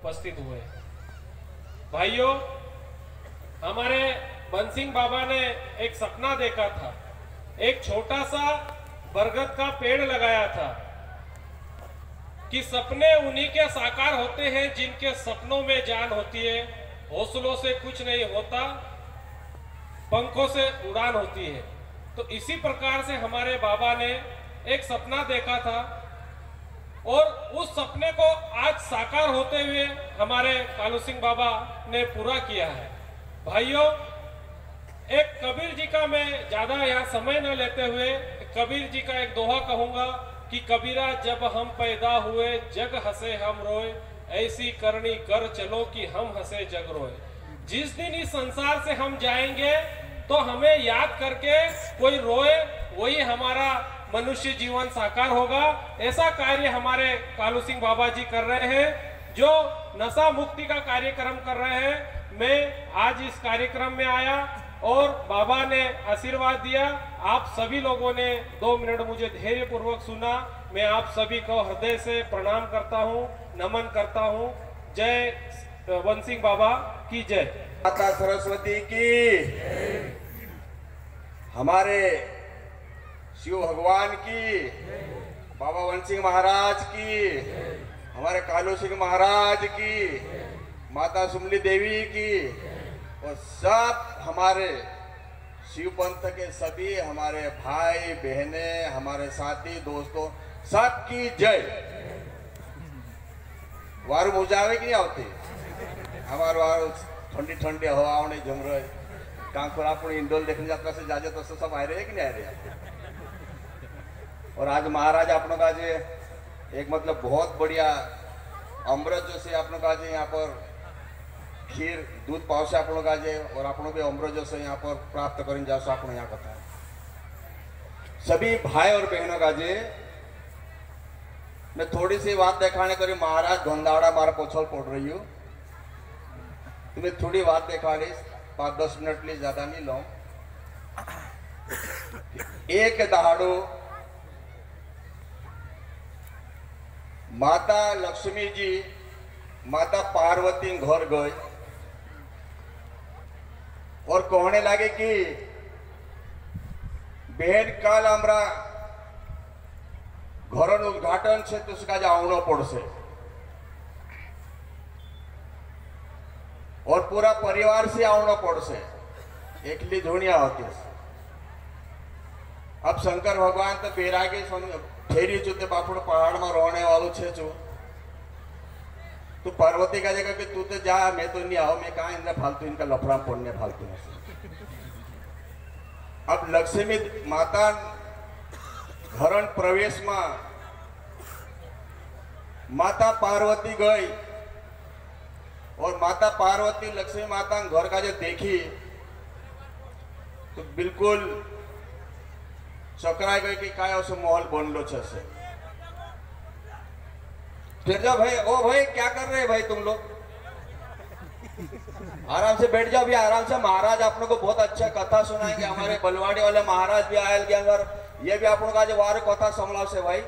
उपस्थित हुए। भाइयों, हमारे बंसिंग बाबा ने एक सपना देखा था, एक छोटा सा बरगद का पेड़ लगाया था कि सपने उन्हीं के साकार होते हैं जिनके सपनों में जान होती है। हौसलों से कुछ नहीं होता, पंखों से उड़ान होती है। तो इसी प्रकार से हमारे बाबा ने एक सपना देखा था और उस सपने को आज साकार होते हुए हमारे कालू सिंह बाबा ने पूरा किया है। भाइयों, एक कबीर जी का मैं ज्यादा यहाँ समय न लेते हुए कबीर जी का एक दोहा कहूंगा कि कबीरा जब हम पैदा हुए जग हंसे हम रोए, ऐसी करनी कर चलो कि हम हंसे जग रोए। जिस दिन इस संसार से हम जाएंगे तो हमें याद करके कोई रोए, वही हमारा मनुष्य जीवन साकार होगा। ऐसा कार्य हमारे कालू सिंह बाबा जी कर रहे हैं, जो नशा मुक्ति का कार्यक्रम कर रहे हैं। मैं आज इस कार्यक्रम में आया और बाबा ने आशीर्वाद दिया। आप सभी लोगों ने 2 मिनट मुझे धैर्य पूर्वक सुना। मैं आप सभी को हृदय से प्रणाम करता हूं, नमन करता हूं। जय बंसिंग बाबा की जय। माता सरस्वती की, हमारे शिव भगवान की, बाबा बंसिंग महाराज की, हमारे कालू सिंह महाराज की, माता सुमली देवी की और सब हमारे शिव पंथ के सभी हमारे भाई बहने, हमारे साथी दोस्तों सबकी जय। वारू मुजावे की नहीं आती, हमारे वारू ठंडी ठंडी हवा नहीं जम रहे। कांकुर आप इंडोल देखने जाता से जाजे तो सब आ रहे हैं कि नहीं आ रहे। और आज महाराज अपनों का जे एक मतलब बहुत बढ़िया अमृत जो से अपनों का जे यहाँ पर खीर दूध पाव से आप जे और आपनों भी अमृत जो से यहाँ पर प्राप्त करें जा सो आप यहाँ कथा सभी भाई और बहनों का जे मैं थोड़ी सी बात दिखाने करी। महाराज धंधाड़ा मारा पोछल पड़ रही हूँ, तुम्हें थोड़ी बात दिखाड़ी 5-10 मिनट लिए ज्यादा नहीं लो। एक दहाड़ो माता लक्ष्मी जी माता पार्वती घर गए और कहने लगे कि बहन कल हमारा घर उद्घाटन से तो उसका जावनो पड़से और पूरा परिवार से आवनो पड़से, एकली धुनिया होती है। अब शंकर भगवान तो बेरागे ठेरी चुते बापुड़ पहाड़ में रोने वालों छे चो तो पार्वती का जगह कि तू तो जा, मैं तो नहीं आओ, मैं कहा इनका फालतू इनका लफड़ा पड़ने फालतू में। अब लक्ष्मी माता घरण प्रवेश में माता पार्वती गई और माता पार्वती लक्ष्मी माता घर का जो देखी तो बिल्कुल चकरा गई कि काय उसे महल बन लो छे से। फिर जाओ भाई, ओ भाई क्या कर रहे हैं भाई तुम लोग, आराम से बैठ जाओ भी आराम से। महाराज आप लोग को बहुत अच्छा कथा सुनाएंगे। हमारे बलवाड़ी वाले महाराज भी आयल के अंदर, ये भी आप लोग आज वार कथा संभलाओ से भाई,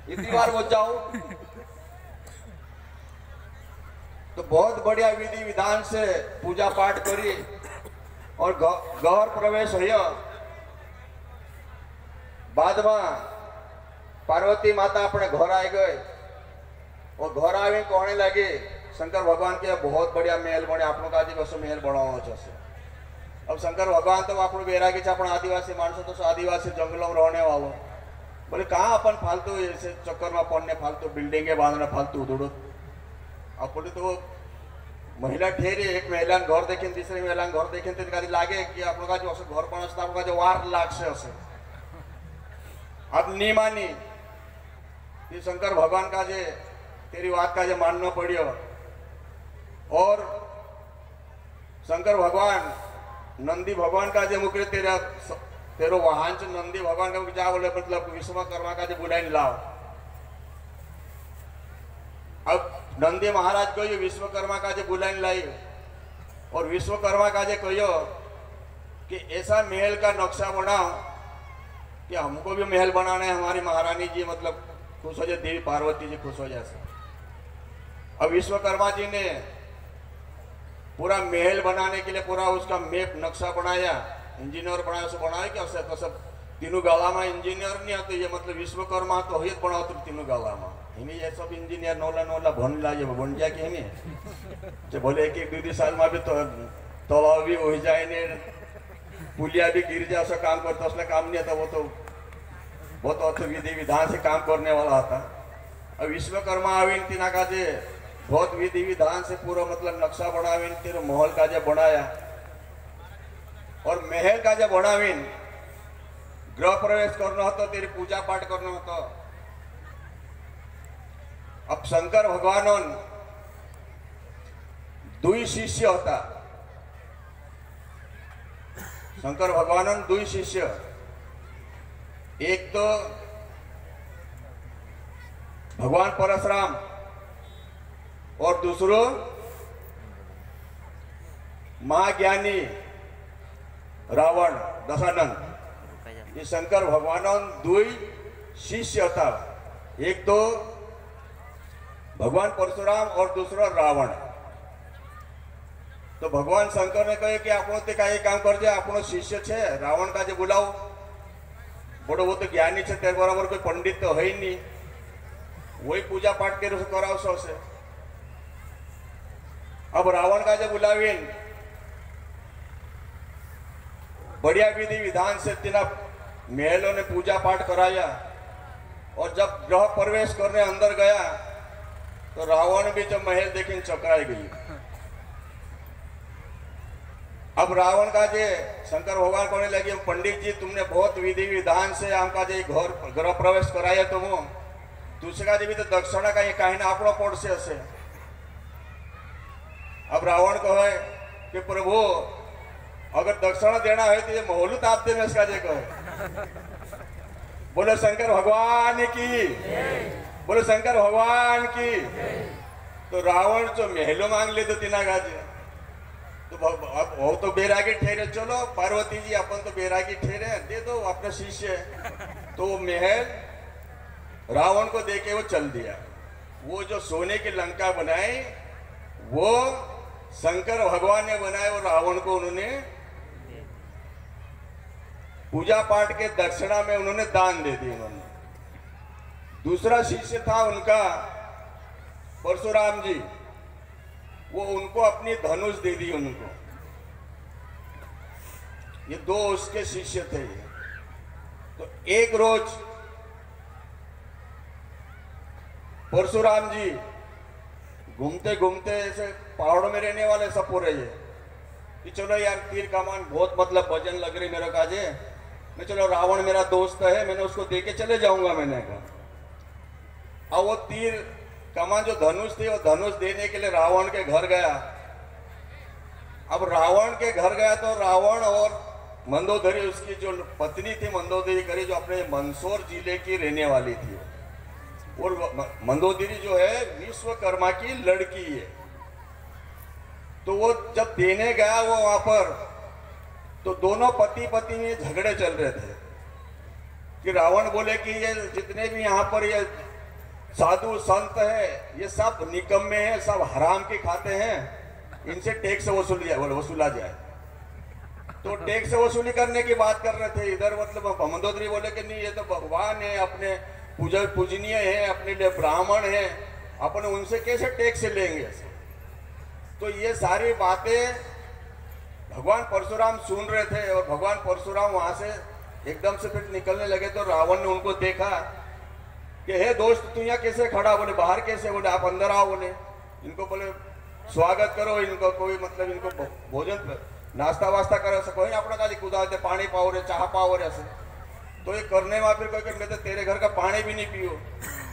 इतनी बार बोल जाओ। तो बहुत बढ़िया विधि विधान से पूजा पाठ करी और घर प्रवेश हो। बाद में पार्वती माता अपने घर आ गए और घर आवे कहने लगे शंकर भगवान के बहुत बढ़िया महल बने, आप लोग आज बस महल बनाओ जैसे। अब शंकर भगवान तो आप बेरागी अपन आदिवासी मानसो तो आदिवासी जंगलों में रहने वालों, बोले कहाँ अपन फालतू ऐसे चक्कर में पड़ने, फालतू बिल्डिंगे बांधने, फालतू उधड़। अब बोले तो महिला ठहरी, एक महिला घर देखे तीसरी महिला घर देखे तो लागे कि आप लोग जो घर बना आप जो वार लाग से। अब नहीं मानी कि शंकर भगवान का जे तेरी बात का जे मानना पड़ियो और शंकर भगवान नंदी भगवान का जे मुक्ति तेरो वाहन से नंदी भगवान का जा बोले मतलब विश्वकर्मा का जे बुलाई लाओ। अब नंदी महाराज को ये विश्वकर्मा का जे बुलाई लाई और विश्वकर्मा का जे कहो कि ऐसा महल का नक्शा बनाओ कि हमको भी महल बनाना है, हमारी महारानी जी मतलब खुश हो जाए, देवी पार्वती जी खुश हो जाए। अब विश्वकर्मा जी ने पूरा महल बनाने के लिए पूरा उसका मैप नक्शा बनाया, इंजीनियर बनाया, उसे बनाया क्या उसे तो सब तीनों गाला में इंजीनियर नहीं आते, ये मतलब विश्वकर्मा तो ही बनाओ तुम तीनों गाला में हिमें ये सब इंजीनियर नौला नौला बन लाजे बन जाए कि हिमें जो बोले एक एक दो साल में भी तो तालाब भी हो जाए ने पुलिया भी गिर जाए, उसका काम करता उसने काम नहीं आता, वो तो बहुत अर्थ विधि विधान से काम करने वाला था। अब विश्वकर्मा आवीन तीना का जे बहुत विधि विधान से पूरा मतलब नक्शा बनावीन तेरे महल का जे बनाया, और महल का जे बनावीन गृह प्रवेश करना होता, तेरी पूजा पाठ करना होता। अब शंकर भगवान दुई शिष्य होता, शंकर भगवान दुई शिष्य, एक तो भगवान परशुराम और दूसरो महाज्ञानी रावण दशानंद। ये शंकर भगवान दुई शिष्य था, एक तो भगवान परशुराम और दूसरा रावण। तो भगवान शंकर ने कहे कि आपनो ते का काम कर जे, आपनो शिष्य छे रावण का जे बुलाओ, बड़ो वो तो ज्ञानी छे, तेरे बराबर कोई पंडित तो है ही नहीं, वही पूजा पाठ के कराव सो से। अब रावण का जे बुलावीन बढ़िया विधि विधान से तीना महलों ने पूजा पाठ कराया, और जब गृह प्रवेश करने अंदर गया तो रावण भी जब महल देखी चकराई गई। अब रावण का जे शंकर भगवान कहने लगे, पंडित जी तुमने बहुत विधि विधान से हमका जे घर गृह प्रवेश कराया, तुम दूसरा जी भी तो दक्षिणा का ये कहीं ना अपना पड़ से हसे। अब रावण कहे कि प्रभु अगर दक्षिणा देना है तो ये महलू ताप दे में इसका जे कहे। बोलो शंकर भगवान की, बोलो शंकर भगवान की। तो रावण जो महलो मांग ले तो तीना गाजे, तो अब वो तो बैरागी ठहरे, चलो पार्वती जी अपन तो बैरागी ठहरे, दे दो अपने शिष्य। तो महल रावण को देके वो चल दिया। वो जो सोने की लंका बनाई वो शंकर भगवान ने बनाए, और रावण को उन्होंने पूजा पाठ के दक्षिणा में उन्होंने दान दे दी। उन्होंने दूसरा शिष्य था उनका परशुराम जी, वो उनको अपनी धनुष दे दी उनको। ये दो उसके शिष्य थे। तो एक रोज परशुराम जी घूमते घूमते ऐसे पहाड़ों में रहने वाले सब हो रहे कि चलो यार तीर कमान बहुत मतलब वजन लग रही मेरे काजे, मैं चलो रावण मेरा दोस्त है, मैंने उसको देके चले जाऊंगा। मैंने कहा और वो तीर कमान जो धनुष थी वो धनुष देने के लिए रावण के घर गया। अब रावण के घर गया तो रावण और मंदोदरी उसकी जो पत्नी थी मंदोदरी करी, जो अपने मंदसौर जिले की रहने वाली थी, और मंदोदरी जो है विश्वकर्मा की लड़की है। तो वो जब देने गया वो वहां पर, तो दोनों पति पत्नी में झगड़े चल रहे थे कि रावण बोले कि ये जितने भी यहाँ पर ये साधु संत है ये सब निकम्मे हैं, सब हराम के खाते हैं, इनसे टैक्स वसूला जाए। तो टैक्स वसूली करने की बात कर रहे थे इधर, मतलब मंदोदरी बोले कि नहीं ये तो भगवान है, अपने पूजनीय है, अपने लिए ब्राह्मण है, अपन उनसे कैसे टैक्स लेंगे। तो ये सारी बातें भगवान परशुराम सुन रहे थे, और भगवान परशुराम वहां से एकदम से फिर निकलने लगे। तो रावण ने उनको देखा कि हे दोस्त तू यहाँ कैसे खड़ा, बोले बाहर कैसे, बोले आप अंदर आओ, बोले इनको बोले स्वागत करो, इनको कोई मतलब इनको भोजन नाश्ता वास्ता करे कोई अपना का कुदा दे, पानी पाओ रे, चाह पाओ रे ऐसे। तो ये करने में फिर कोई मैं तो तेरे घर का पानी भी नहीं पियो,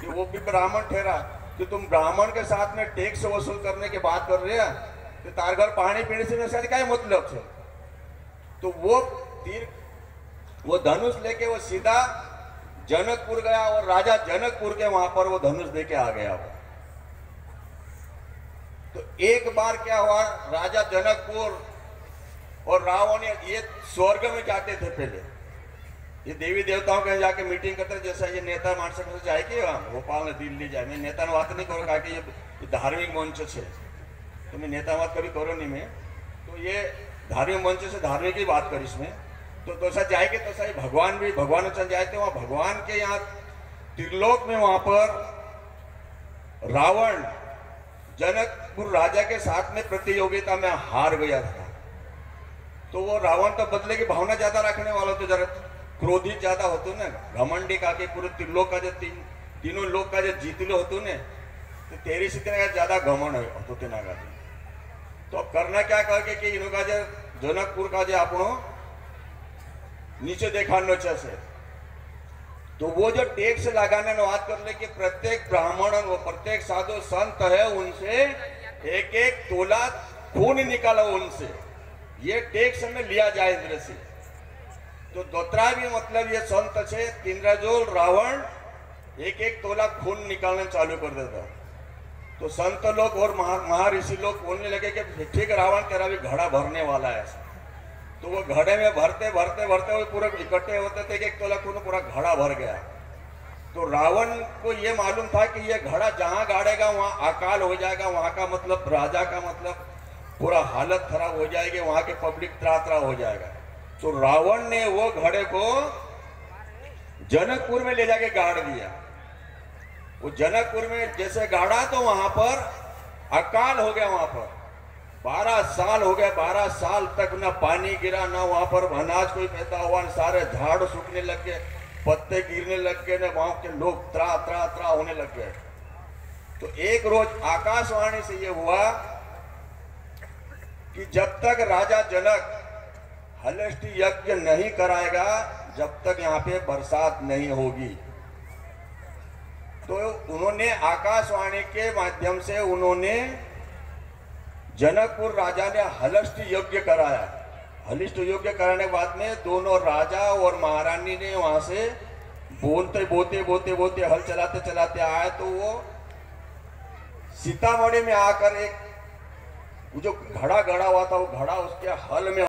कि वो भी ब्राह्मण ठहरा कि तुम ब्राह्मण के साथ में टैक्स वसूल करने की बात कर रहे हैं, तो तार घर पानी पीने से शायद क्या मतलब है। तो वो तीर वो धनुष लेके वो सीधा जनकपुर गया, और राजा जनकपुर के वहां पर वो धनुष देके आ गया। तो एक बार क्या हुआ, राजा जनकपुर और रावण ये स्वर्ग में जाते थे पहले, ये देवी देवताओं के जाके मीटिंग करते, जैसा ये नेता मानसिक से जाए कि भोपाल में दिल्ली जाए, मैं नेता ने बात नहीं करूँ, कहा कि ये ये धार्मिक मंच है, तो मैं नेता बात कभी करो नहीं मैं, तो ये धार्मिक मंच से धार्मिक की बात करीश मैं। तो तैसा जाएंगे तैसा ही भगवान भी, भगवान चल जाए तो वहाँ भगवान के यहाँ त्रिलोक में वहां पर रावण जनकपुर राजा के साथ में प्रतियोगिता में हार गया था। तो वो रावण तो बदले की भावना ज्यादा रखने वाला तो जरा क्रोधित ज्यादा होतो ना, घमंडी का के पूरे त्रिलोक का जो तीनों लोक का जो जीतले होतो ने, तो तेरी से ज्यादा घमंड होतो तेना का। तो अब करना क्या कह कि इन्हों का जो जनकपुर का जो आपनो नीचे देखानो से, तो वो जो टैक्स लगाने में बात कर ले कि प्रत्येक ब्राह्मण और प्रत्येक साधु संत है उनसे एक एक तोला खून निकाला उनसे, ये टैक्स में लिया जाए इंद्र से। तो दोतरा भी मतलब ये संत से इंद्रजोल रावण एक एक तोला खून निकालने चालू कर देता। तो संत लोग और महर्षि लोग बोलने लगे कि ठीक रावण तेरा भी घड़ा भरने वाला है। तो वो घड़े में भरते भरते भरते वो पूरे इकट्ठे होते थे कि एक तोला खून पूरा घड़ा भर गया। तो रावण को ये मालूम था कि ये घड़ा जहां गाड़ेगा वहां अकाल हो जाएगा, वहां का मतलब राजा का मतलब पूरा हालत खराब हो जाएगी, वहां के पब्लिक त्रात्रा हो जाएगा। तो रावण ने वो घड़े को जनकपुर में ले जाके गाड़ दिया। वो जनकपुर में जैसे गाड़ा तो वहां पर अकाल हो गया। वहां पर 12 साल हो गए, 12 साल तक ना पानी गिरा, ना वहां पर अनाज कोई पैदा हुआ, सारे झाड़ सूखने लग गए, पत्ते गिरने लग गए, ना वहां के लोग त्रा त्रा त्रा होने लग गए। तो एक रोज आकाशवाणी से ये हुआ कि जब तक राजा जनक हलष्टी यज्ञ नहीं कराएगा, जब तक यहाँ पे बरसात नहीं होगी। तो उन्होंने आकाशवाणी के माध्यम से उन्होंने जनकपुर राजा ने हलष्ट यज्ञ कराया। हलष्ट यज्ञ कराने के बाद में दोनों राजा और महारानी ने वहां से बोलते बोते बोते बोते हल चलाते चलाते आए। तो वो सीतामढ़ी में आकर एक जो घड़ा गड़ा हुआ था, वो घड़ा उसके हल में